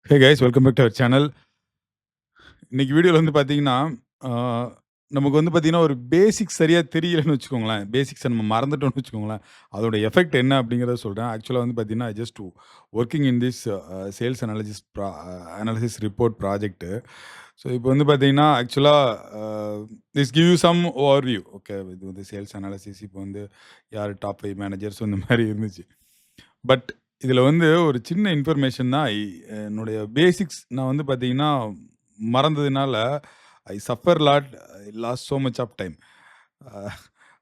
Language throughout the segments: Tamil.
Hey guys, welcome back to our channel. இன்னைக்கு வீடியோல வந்து பார்த்தீங்கன்னா, ஆ நமக்கு வந்து பார்த்தீங்கன்னா, ஒரு பேசிக்ஸ் சரியா தெரியலன்னு வச்சுக்கோங்களேன். பேசிக்ஸ நம்ம மறந்துட்டோம்னு வச்சுக்கோங்களேன். அதோட எஃபெக்ட் என்ன அப்படிங்கிறத சொல்றேன். ஆக்சுவலா வந்து பார்த்தீங்கன்னா, I just working in this sales analysis report project. So இப்போ வந்து பார்த்தீங்கன்னா, ஆக்சுவலா uh this give you some overview. Okay. இது வந்து சேல்ஸ் அனாலிசிஸ் இப்போ வந்து யார் டாப் 5 மேனேஜர்ஸ் இந்த மாரி இருந்துச்சு. பட் இதில வந்து ஒரு சின்ன இன்ஃபர்மேஷன் தான். என்னுடைய பேசிக்ஸ் நான் வந்து பார்த்தீங்கன்னா, மறந்ததுனால I suffer lot. I lost so much of time. Uh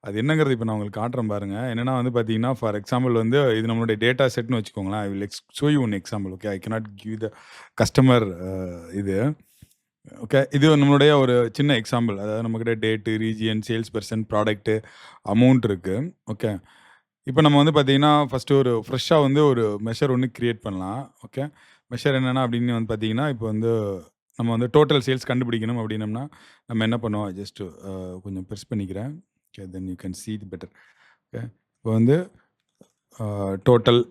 அது என்னங்கிறது இப்ப நான் உங்களுக்கு காட்டுறேன் பாருங்க. என்னன்னா வந்து பார்த்தீங்கன்னா, ஃபார் எக்ஸாம்பிள் வந்து இது நம்மளுடைய டேட்டா செட்ன்னு வச்சுக்கோங்களேன். I will show you one example. Okay. I cannot give the customer இது. ஓகே. இது நம்மளுடைய ஒரு சின்ன எக்ஸாம்பிள். அதாவது நம்மகிட்ட date, region, sales person, product, amount இருக்கு. ஓகே. இப்ப நம்ம வந்து பார்த்தீங்கன்னா, ஃபர்ஸ்ட்டு ஒரு ஃப்ரெஷ்ஷா வந்து ஒரு மெஷர் ஒண்ணு கிரியேட் பண்ணலாம். ஓகே. மெஷர் என்னன்னா அப்படின்னு வந்து பார்த்தீங்கன்னா, இப்போ வந்து நம்ம வந்து டோட்டல் சேல்ஸ் கண்டுபிடிக்கணும் அப்படின்னம்னா, நம்ம என்ன பண்ணுவோம், ஜஸ்ட் கொஞ்சம் பெருசு பண்ணிக்கிறேன். Okay. Then you can see it better. Okay. இப்போ வந்து டோட்டல்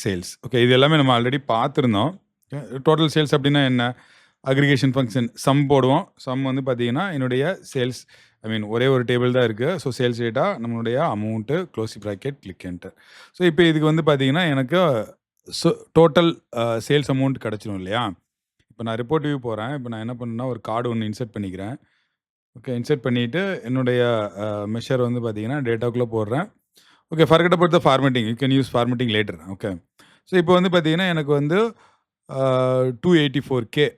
சேல்ஸ். ஓகே. இது எல்லாமே நம்ம ஆல்ரெடி பார்த்துருந்தோம். ஓகே. டோட்டல் சேல்ஸ் அப்படின்னா என்ன? அக்ரிகேஷன் ஃபங்ஷன் சம் போடுவோம். சம் வந்து பார்த்தீங்கன்னா, என்னுடைய சேல்ஸ் ஐ மீன் ஒரே ஒரு டேபிள் தான் இருக்கு. ஸோ சேல்ஸ் டேட்டா, நம்மளுடைய amount, closing bracket, click enter. So இப்போ இதுக்கு வந்து பார்த்தீங்கன்னா, எனக்கு டோட்டல் சேல்ஸ் அமௌண்ட் கிடைச்சிரும் இல்லையா? இப்போ நான் ரிப்போர்ட் வியூ போறேன். இப்போ நான் என்ன பண்ணேன்னா, ஒரு கார்டு ஒண்ணு இன்சர்ட் பண்ணிக்கிறேன். ஓகே. இன்சர்ட் பண்ணிட்டு என்னுடைய மெஷர் வந்து பார்த்தீங்கன்னா, டேட்டாக்குள்ள போடுறேன். Okay. Forget about the formatting. You can use formatting later. Okay. So இப்போ வந்து பார்த்தீங்கன்னா, எனக்கு வந்து 284K.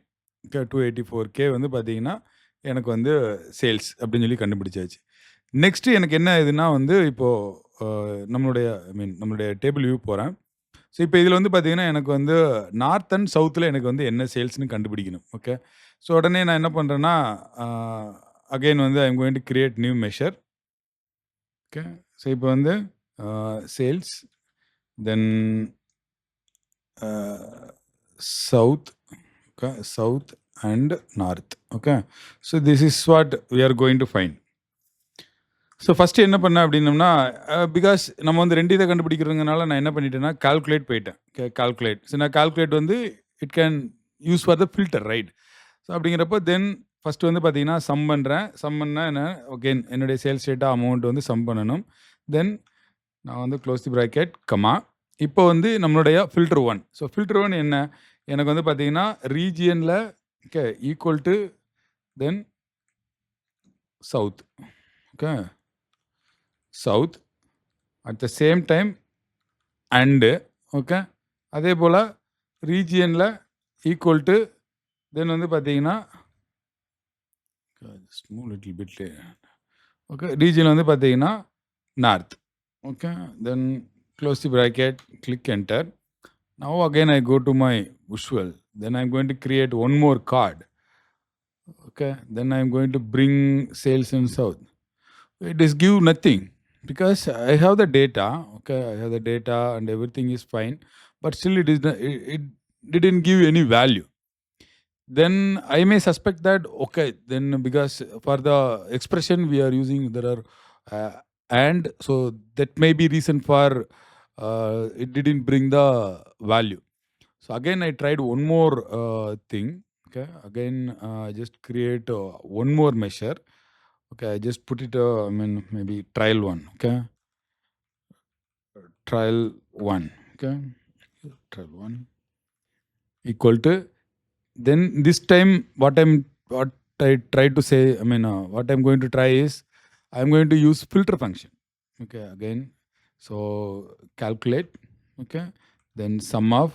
ஓகே. 284K வந்து பார்த்தீங்கன்னா, எனக்கு வந்து சேல்ஸ் அப்படின்னு சொல்லி கண்டுபிடிச்சாச்சு. நெக்ஸ்ட் எனக்கு என்ன இதுன்னா வந்து இப்போ நம்மளுடைய ஐ மீன் நம்மளுடைய டேபிள் வியூ போறேன். ஸோ இப்போ இதில வந்து பார்த்தீங்கன்னா, எனக்கு வந்து நார்த் அண்ட் சவுத்ல எனக்கு வந்து என்ன சேல்ஸ்ன்னு கண்டுபிடிக்கணும். ஓகே. ஸோ உடனே நான் என்ன பண்றேன்னா, அ அகைன் வந்து I am going to create new measure. Okay. So இப்போ வந்து sales then uh south. Okay, south and north. Okay. So this is what we are going to find. So first என்ன பண்ணேன் அப்படின்னம்னா, பிகாஸ் நம்ம வந்து 2 இத கண்டுபிடிக்கிறதுனால நான் என்ன பண்ணிட்டேன்னா, கால்குலேட் போயிட்டேன். கால்குலேட். ஸோ நான் கால்குலேட் வந்து it can use for the filter right. So அப்படிங்கிறப்போ தென் ஃபர்ஸ்ட்டு வந்து பார்த்தீங்கன்னா, சம் பண்றேன். சம் பண்ணா என்ன அகெயின் என்னுடைய சேல்ஸ் டேட்டா அமௌண்ட் வந்து சம் பண்ணணும். தென் நான் வந்து க்ளோஸ் தி பிராக்கெட், கமா. இப்போ வந்து நம்மளுடைய ஃபில்டர் 1. ஸோ ஃபில்டர் 1 என்ன? எனக்கு வந்து பார்த்தீங்கன்னா, ரீஜியன்ல okay equal to then south. Okay. South at the same time and okay. அதே போல ரீஜியன்ல ஈக்குவல் டூ தென் வந்து பார்த்தீங்கன்னா, just move little bit. Okay. Region வந்து பார்த்தீங்கன்னா, north. Okay. Then close the bracket, click enter. Now again I go to my visual. Then I'm going to create one more card. Okay. Then I'm going to bring sales in south. It is give nothing because I have the data. Okay. I have the data and everything is fine. But still it didn't give any value. Then I may suspect that, okay, then because for the expression we are using, there are and so that may be reason for it didn't bring the value. So again, I tried one more thing. Okay, again, I just create one more measure. Okay, I just put it. I mean, maybe trial one. Okay, trial one. Okay, trial one equal to. Then this time, what I try to say. I mean, what I'm going to try is I'm going to use filter function. Okay, again, so calculate. Okay, then sum of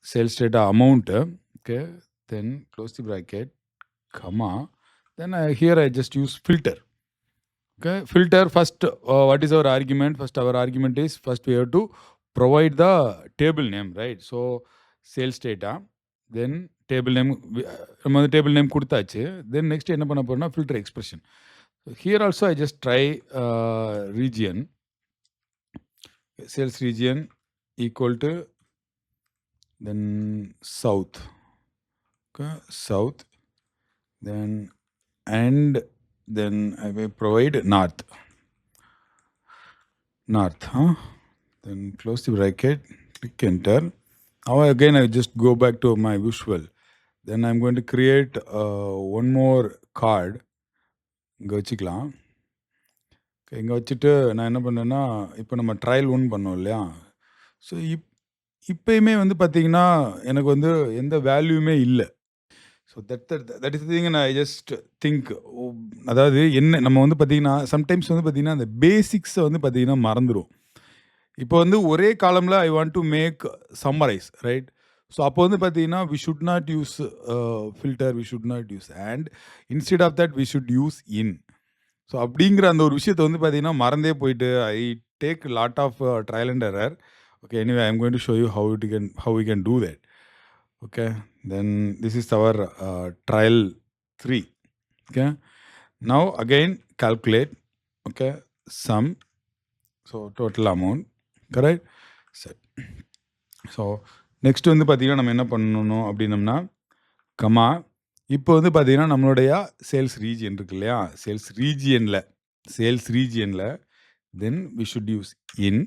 sales data amount. Okay, then close the bracket, comma. Then here I just use filter. Okay, filter first. What is our argument? First, our argument is first we have to provide the table name, right? So sales data, then table name. நம்ம வந்து table name கொடுத்தாச்சு. Then next என்ன பண்ண போறோம்னா filter expression. So here also I just try region. Sales region equal to then south. Okay, south. Then and then I will provide north. North, huh? Then close the bracket, click enter. Now again, I just go back to my visual. Then I'm going to create one more card. இங்கே வச்சுக்கலாம். இங்கே வச்சுட்டு நான் என்ன பண்ணேன்னா, இப்போ நம்ம ட்ரையல் 1 பண்ணோம் இல்லையா? ஸோ இப்பயுமே வந்து பார்த்தீங்கன்னா, எனக்கு வந்து எந்த வேல்யூமே இல்ல. So that is the thing. I just think, அதாவது என்ன நம்ம வந்து பார்த்தீங்கன்னா, சம்டைம்ஸ் வந்து பார்த்தீங்கன்னா, அந்த பேசிக்ஸை வந்து பார்த்தீங்கன்னா மறந்துரும். இப்போ வந்து ஒரே காலம்ல I want to make summarize, right? So அப்போ வந்து பார்த்தீங்கன்னா, we should not use filter, we should not use and, instead of that we should use in. So அப்படிங்கிற அந்த ஒரு விஷயத்தை வந்து பார்த்தீங்கன்னா மறந்தே போயிட்டு, I take lot of trial and error. Okay, anyway, I'm going to show you how we can do that. Okay, then this is our trial 3. Okay, now again calculate. Okay, sum, so total amount, correct? Set. So next வந்து பார்த்தீங்கன்னா நம்ம என்ன பண்ணணும் அப்படின்னம்னா, கமா, இப்போ வந்து பார்த்தீங்கன்னா நம்மளுடைய சேல்ஸ் ரீஜியன் இருக்கு இல்லையா? சேல்ஸ் ரீஜியனில் then we should use in.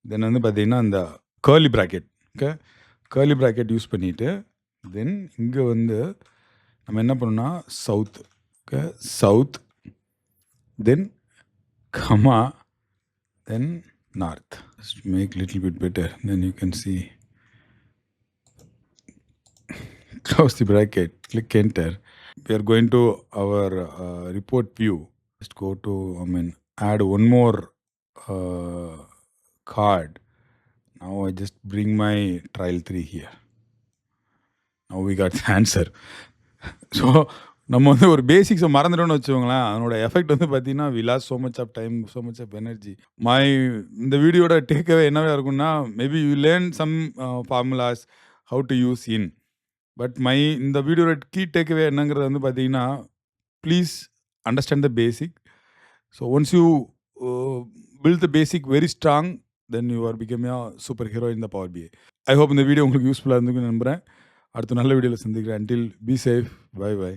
Then வந்து பார்த்தீங்கன்னா அந்த curly bracket. Okay, curly bracket use பண்ணிவிட்டு தென் இங்கே வந்து நம்ம என்ன பண்ணணும்னா south. Okay, south, then comma, then north. Just make little bit better, then you can see. Close the bracket, click enter. We are going to our report view. Just go to, add one more card. Now I just bring my trial 3 here. Now we got the answer. So நம்ம வந்து ஒரு பேசிக்ஸை மறந்துட்டோம்னு வச்சுக்கோங்களேன், அதனோட எஃபெக்ட் வந்து பார்த்தீங்கன்னா we lose so much of time, so much of energy. இந்த வீடியோட டேக்அவே என்னவே இருக்கும்னா, maybe you learn some formulas, how to use in. But இந்த வீடியோட கீ டேக்அவே என்னங்கிறது வந்து பார்த்தீங்கன்னா, please understand the basic. So once you build the basic very strong, then you are become a super hero in the power BI. I hope இந்த வீடியோ உங்களுக்கு யூஸ்ஃபுல்லாக இருந்துக்குன்னு நம்புகிறேன். அடுத்த நல்ல வீடியோவில் சந்திக்கிறேன். Until be safe, bye by.